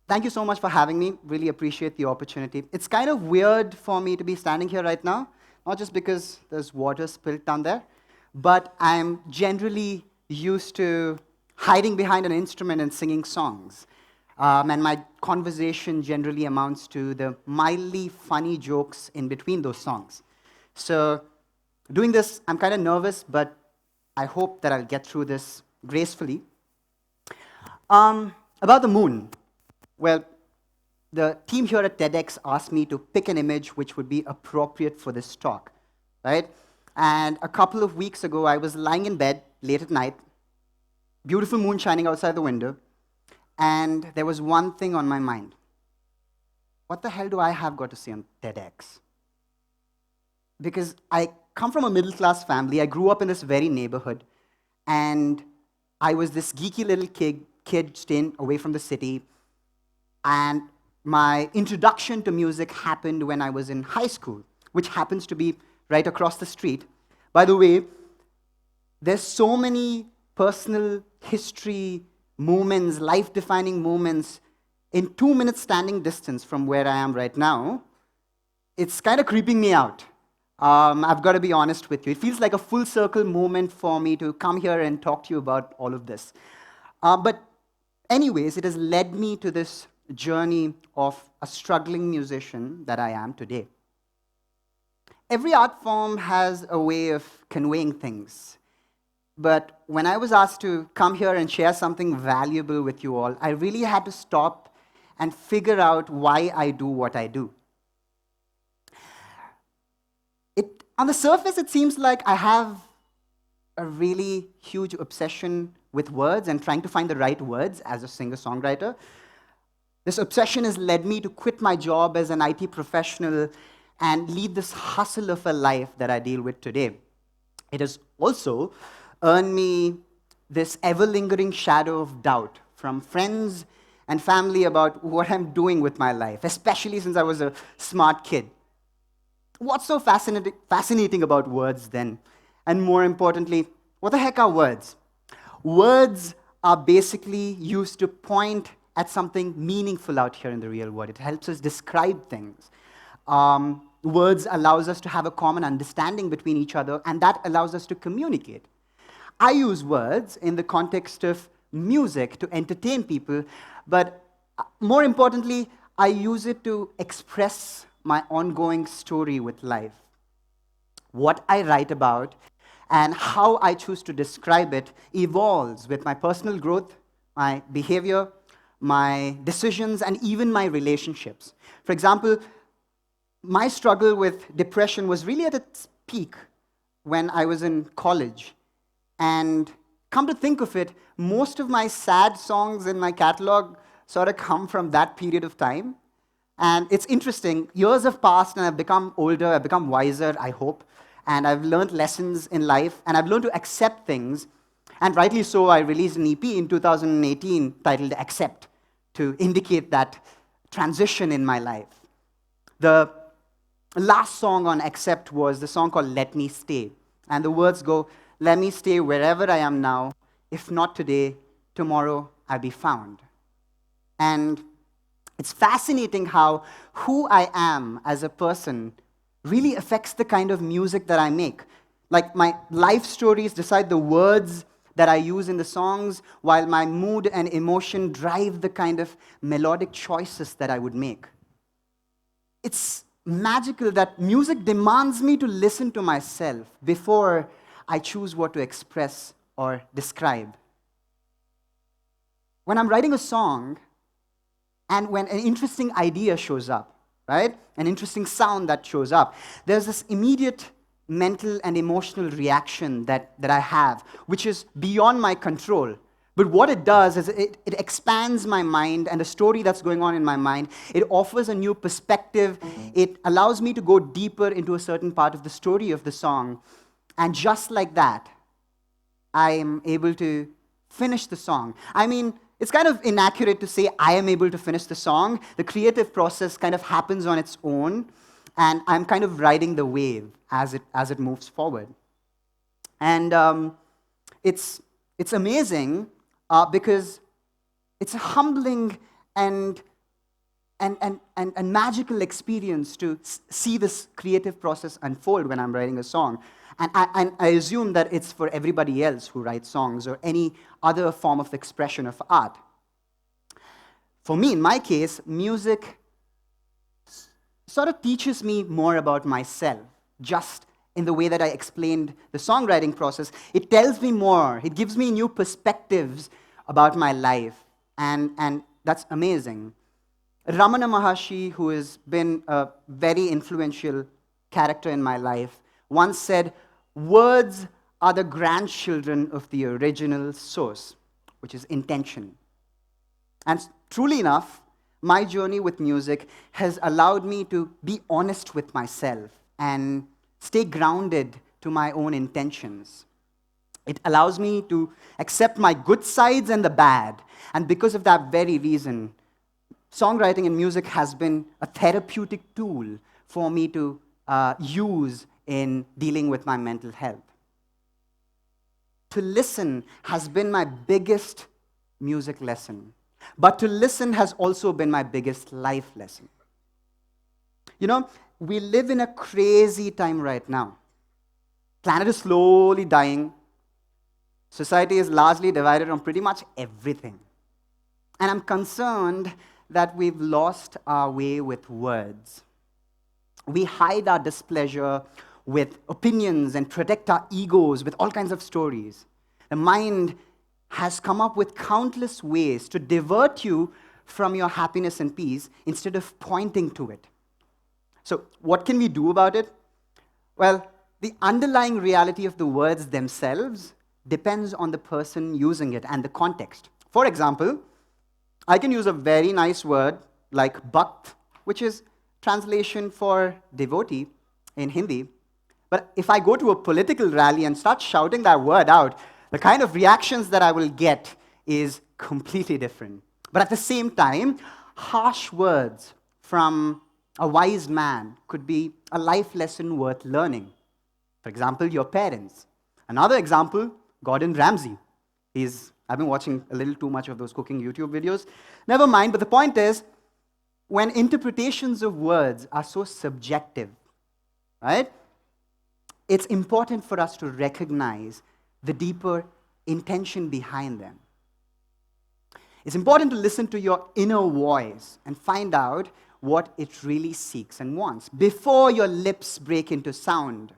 Thank you so much for having me. Really appreciate the opportunity. It's kind of weird for me to be standing here right now, not just because there's water spilled down there, but I'm generally used to hiding behind an instrument and singing songs. And my conversation generally amounts to the mildly funny jokes in between those songs. So, doing this, I'm kind of nervous, but I hope that I'll get through this gracefully. About the moon. Well, the team here at TEDx asked me to pick an image which would be appropriate for this talk, right? And a couple of weeks ago, I was lying in bed late at night, beautiful moon shining outside the window, and there was one thing on my mind. What the hell do I have got to say on TEDx? Because I come from a middle class family, I grew up in this very neighborhood, and I was this geeky little kid staying away from the city, and my introduction to music happened when I was in high school, which happens to be right across the street. By the way, there's so many personal history moments, life-defining moments in 2 minutes standing distance from where I am right now. It's kind of creeping me out. I've got to be honest with you. It feels like a full circle moment for me to come here and talk to you about all of this. But anyways, it has led me to this journey of a struggling musician that I am today. Every art form has a way of conveying things. But when I was asked to come here and share something valuable with you all, I really had to stop and figure out why I do what I do. On the surface, it seems like I have a really huge obsession with words and trying to find the right words as a singer-songwriter. This obsession has led me to quit my job as an IT professional and lead this hustle of a life that I deal with today. It has also earned me this ever-lingering shadow of doubt from friends and family about what I'm doing with my life, especially since I was a smart kid. What's so fascinating about words then? And more importantly, what the heck are words? Words are basically used to point at something meaningful out here in the real world. It helps us describe things. Words allows us to have a common understanding between each other, and that allows us to communicate. I use words in the context of music to entertain people, but more importantly, I use it to express my ongoing story with life. What I write about and how I choose to describe it evolves with my personal growth, my behavior, my decisions, and even my relationships. For example, my struggle with depression was really at its peak when I was in college. And come to think of it, most of my sad songs in my catalog sort of come from that period of time. And it's interesting, years have passed and I've become older, I've become wiser, I hope, and I've learned lessons in life, and I've learned to accept things. And rightly so, I released an EP in 2018 titled Accept to indicate that transition in my life. The last song on Accept was the song called Let Me Stay. And the words go, let me stay wherever I am now. If not today, tomorrow I'll be found. And it's fascinating how who I am as a person really affects the kind of music that I make. Like my life stories decide the words that I use in the songs, while my mood and emotion drive the kind of melodic choices that I would make. It's magical that music demands me to listen to myself before I choose what to express or describe. When I'm writing a song, and when an interesting idea shows up, right? An interesting sound that shows up, there's this immediate mental and emotional reaction that I have, which is beyond my control. But what it does is it expands my mind and the story that's going on in my mind. It offers a new perspective. It allows me to go deeper into a certain part of the story of the song. And just like that, I am able to finish the song. I mean, it's kind of inaccurate to say I am able to finish the song. The creative process kind of happens on its own, and I'm kind of riding the wave as it moves forward. And it's amazing because it's a humbling and and magical experience to see this creative process unfold when I'm writing a song. And I assume that it's for everybody else who writes songs or any other form of expression of art. For me, in my case, music sort of teaches me more about myself, just in the way that I explained the songwriting process. It tells me more, it gives me new perspectives about my life, and that's amazing. Ramana Maharshi, who has been a very influential character in my life, once said, "Words are the grandchildren of the original source," which is intention. And truly enough, my journey with music has allowed me to be honest with myself and stay grounded to my own intentions. It allows me to accept my good sides and the bad. And because of that very reason, songwriting and music has been a therapeutic tool for me to use in dealing with my mental health. To listen has been my biggest music lesson. But to listen has also been my biggest life lesson. You know, we live in a crazy time right now. Planet is slowly dying. Society is largely divided on pretty much everything. And I'm concerned that we've lost our way with words. We hide our displeasure with opinions and protect our egos with all kinds of stories. The mind has come up with countless ways to divert you from your happiness and peace instead of pointing to it. So, what can we do about it? Well, the underlying reality of the words themselves depends on the person using it and the context. For example, I can use a very nice word like bhakt, which is translation for devotee in Hindi. But if I go to a political rally and start shouting that word out, the kind of reactions that I will get is completely different. But at the same time, harsh words from a wise man could be a life lesson worth learning. For example, your parents. Another example, Gordon Ramsay. I've been watching a little too much of those cooking YouTube videos. Never mind, but the point is, when interpretations of words are so subjective, right? It's important for us to recognize the deeper intention behind them. It's important to listen to your inner voice and find out what it really seeks and wants before your lips break into sound.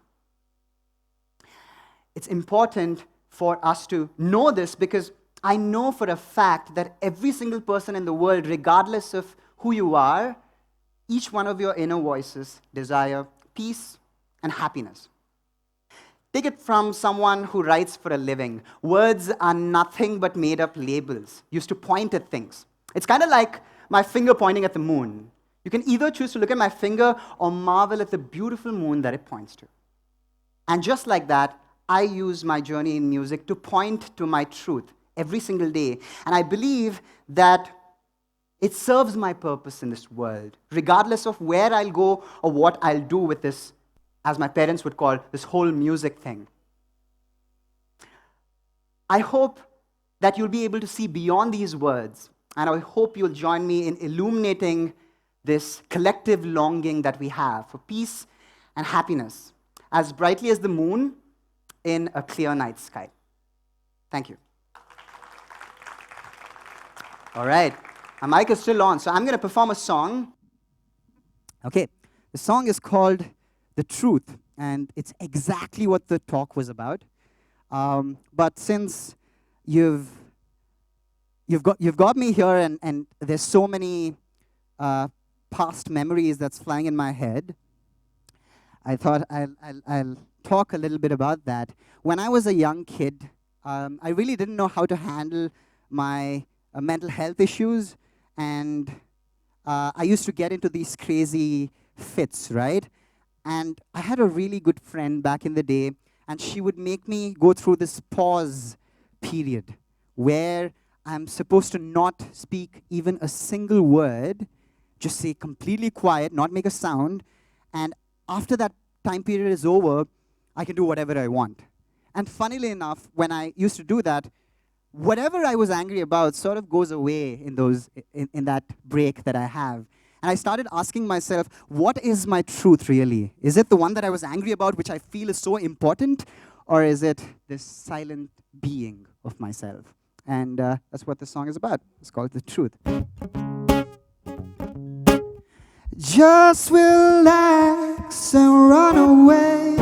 It's important for us to know this because I know for a fact that every single person in the world, regardless of who you are, each one of your inner voices desire peace and happiness. Take it from someone who writes for a living. Words are nothing but made-up labels used to point at things. It's kind of like my finger pointing at the moon. You can either choose to look at my finger or marvel at the beautiful moon that it points to. And just like that, I use my journey in music to point to my truth every single day. And I believe that it serves my purpose in this world, regardless of where I'll go or what I'll do with this, as my parents would call, this whole music thing. I hope that you'll be able to see beyond these words, and I hope you'll join me in illuminating this collective longing that we have for peace and happiness, as brightly as the moon in a clear night sky. Thank you. All right, my mic is still on, so I'm going to perform a song. Okay, the song is called The Truth, and it's exactly what the talk was about. But since you've got me here, and there's so many past memories that's flying in my head, I thought I'll talk a little bit about that. When I was a young kid, I really didn't know how to handle my mental health issues, and I used to get into these crazy fits, right? And I had a really good friend back in the day, and she would make me go through this pause period where I'm supposed to not speak even a single word, just stay completely quiet, not make a sound, and after that time period is over, I can do whatever I want. And funnily enough, when I used to do that, whatever I was angry about sort of goes away in that break that I have. And I started asking myself, what is my truth really? Is it the one that I was angry about, which I feel is so important? Or is it this silent being of myself? And that's what this song is about. It's called The Truth. Just relax and run away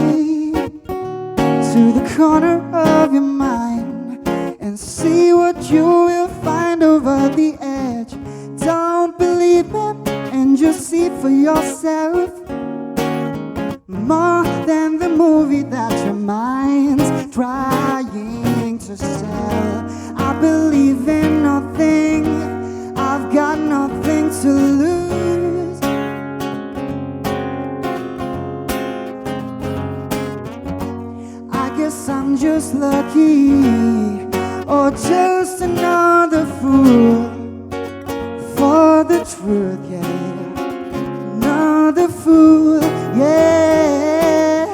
to the corner of your mind and see what you will find over the edge. Don't believe me and just see for yourself. More than the movie that your mind's trying to sell. I believe in nothing, I've got nothing to lose. I guess I'm just lucky, or just another fool for the truth, yeah. Another fool, yeah.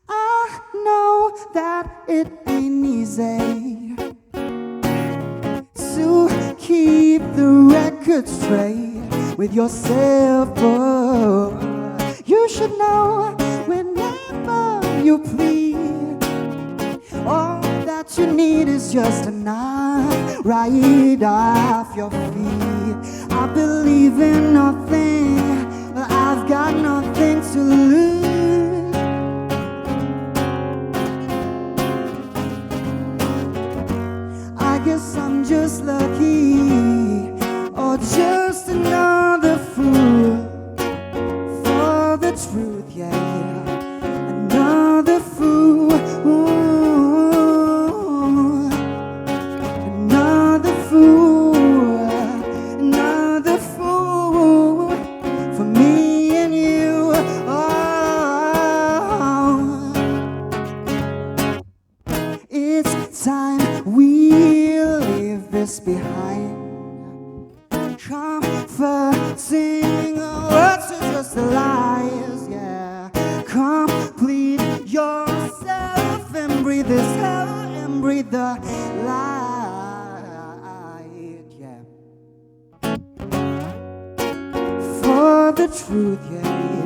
I know that it ain't easy to keep the record straight with yourself, but you should know whenever you plead, all that you need is just a knife right off your feet. I believe in nothing, but I've got nothing to lose. I guess I'm just lucky, or just another fool for the truth, yeah. Another fool, another fool, another fool for me and you. Oh, it's time we leave this behind. Comforting words are just lies, yeah. Complete yourself and breathe this hell and breathe the light, yeah. For the truth, yeah.